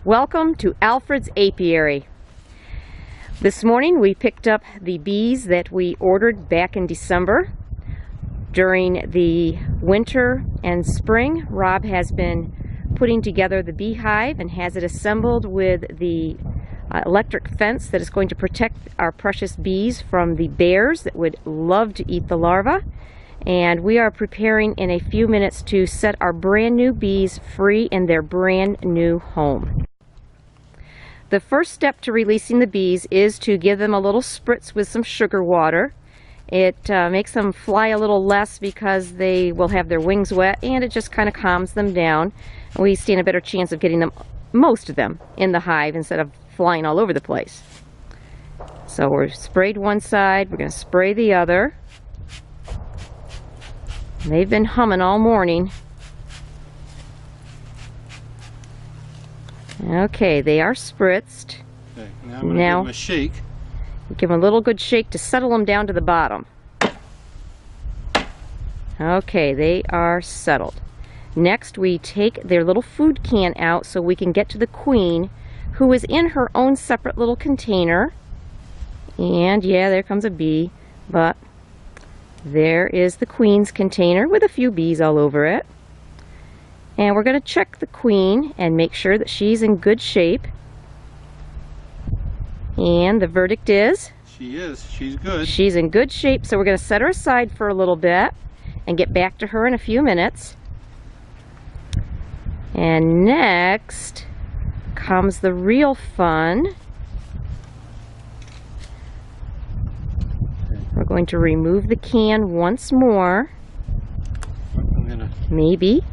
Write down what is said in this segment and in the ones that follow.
Welcome to Alfred's apiary. This morning we picked up the bees that we ordered back in December. During the winter and spring, Rob has been putting together the beehive and has it assembled with the electric fence that is going to protect our precious bees from the bears that would love to eat the larvae. And we are preparing in a few minutes to set our brand new bees free in their brand new home. The first step to releasing the bees is to give them a little spritz with some sugar water. It makes them fly a little less because they will have their wings wet, and it just kind of calms them down. We stand a better chance of getting them, most of them, in the hive instead of flying all over the place. So we're sprayed one side, we're going to spray the other. They've been humming all morning. Okay, they are spritzed. Okay, now I'm going to give them a shake. Give them a little good shake to settle them down to the bottom. Okay, they are settled. Next, we take their little food can out so we can get to the queen, who is in her own separate little container. And yeah, there comes a bee, but there is the queen's container with a few bees all over it. And we're going to check the queen and make sure that she's in good shape. And the verdict is? She is. She's good. She's in good shape, so we're going to set her aside for a little bit and get back to her in a few minutes. And next comes the real fun. We're going to remove the can once more. Maybe.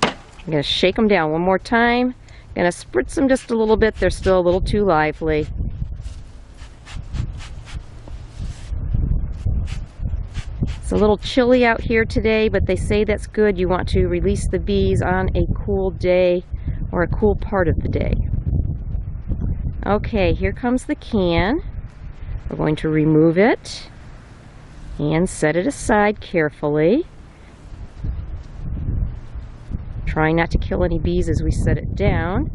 I'm going to shake them down one more time. I'm going to spritz them just a little bit. They're still a little too lively. It's a little chilly out here today, but they say that's good. You want to release the bees on a cool day or a cool part of the day. Okay, here comes the can. We're going to remove it and set it aside carefully. Trying not to kill any bees as we set it down.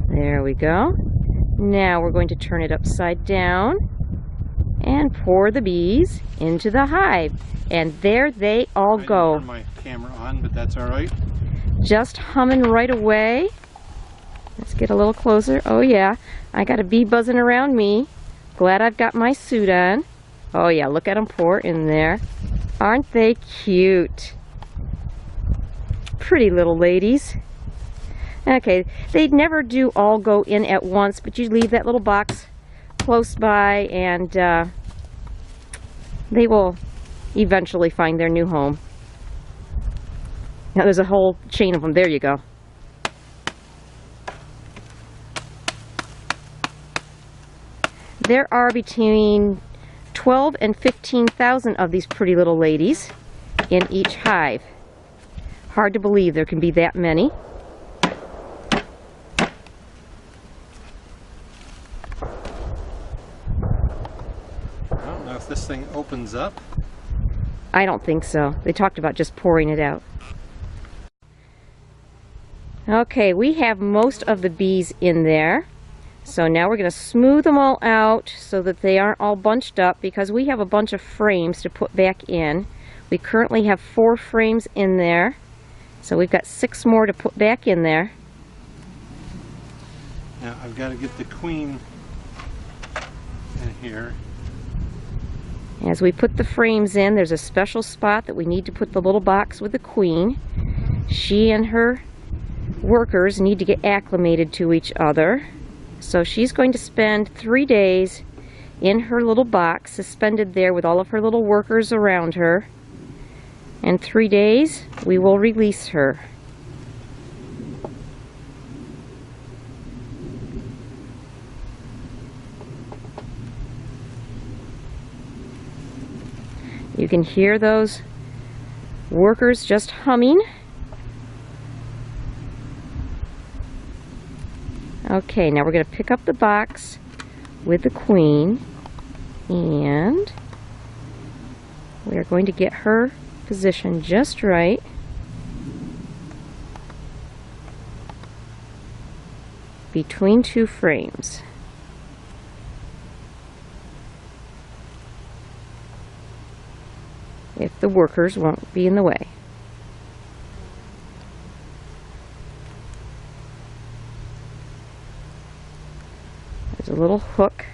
There we go. Now we're going to turn it upside down and pour the bees into the hive. And there they all go. I didn't turn my camera on, but that's all right. Just humming right away. Let's get a little closer. Oh yeah, I got a bee buzzing around me. Glad I've got my suit on. Oh yeah, look at them pour in there. Aren't they cute? Pretty little ladies. Okay, they'd never do all go in at once, but you leave that little box close by and they will eventually find their new home. Now there's a whole chain of them. There you go. There are between 12 and 15,000 of these pretty little ladies in each hive. Hard to believe there can be that many. I don't know if this thing opens up. I don't think so. They talked about just pouring it out. Okay, we have most of the bees in there. So now we're going to smooth them all out so that they aren't all bunched up, because we have a bunch of frames to put back in. We currently have 4 frames in there, so we've got 6 more to put back in there. Now I've got to get the queen in here. As we put the frames in, there's a special spot that we need to put the little box with the queen. She and her workers need to get acclimated to each other. So she's going to spend 3 days in her little box, suspended there with all of her little workers around her. In 3 days, we will release her. You can hear those workers just humming. Okay, now we're going to pick up the box with the queen, and we're going to get her positioned just right. between two frames. If the workers won't be in the way. There's a little hook.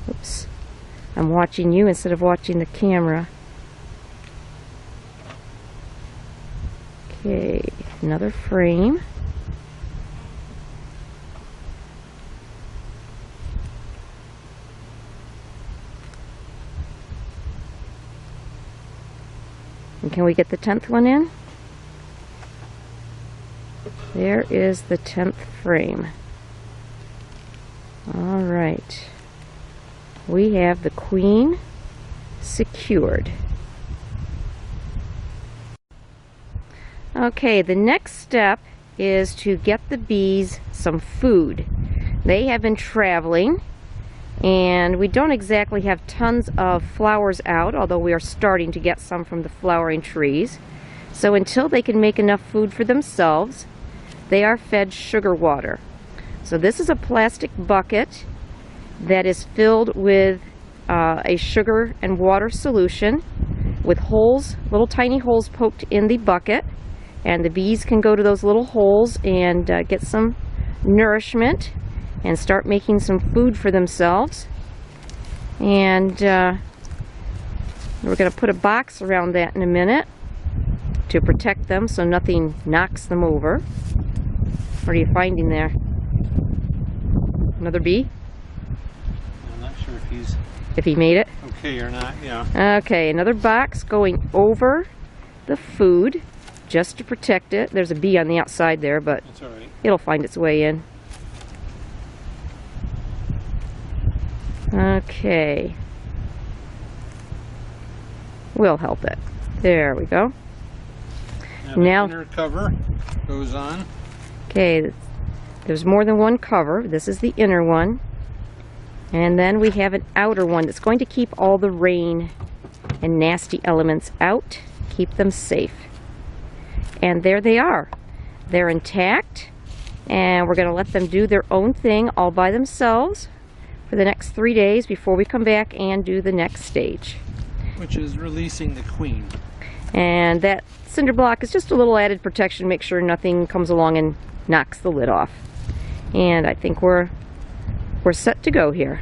Oops. I'm watching you instead of watching the camera. Okay, another frame. And can we get the 10th one in? There is the 10th frame. All right. We have the queen secured. Okay, the next step is to get the bees some food. They have been traveling, and we don't exactly have tons of flowers out, although we are starting to get some from the flowering trees. So until they can make enough food for themselves, they are fed sugar water. So this is a plastic bucket that is filled with a sugar and water solution with holes, little tiny holes poked in the bucket, and the bees can go to those little holes and get some nourishment and start making some food for themselves. And we're going to put a box around that in a minute to protect them so nothing knocks them over. What are you finding there? Another bee? I'm not sure if he made it. Okay or not, yeah. Okay, another box going over the food just to protect it. There's a bee on the outside there, but That's all right. it'll find its way in. Okay. We'll help it. There we go. Now the inner cover goes on. Okay, there's more than one cover. This is the inner one. And then we have an outer one that's going to keep all the rain and nasty elements out, keep them safe. And there they are. They're intact, and we're going to let them do their own thing all by themselves for the next 3 days before we come back and do the next stage. Which is releasing the queen. And that cinder block is just a little added protection, make sure nothing comes along and knocks the lid off. And I think we're set to go here.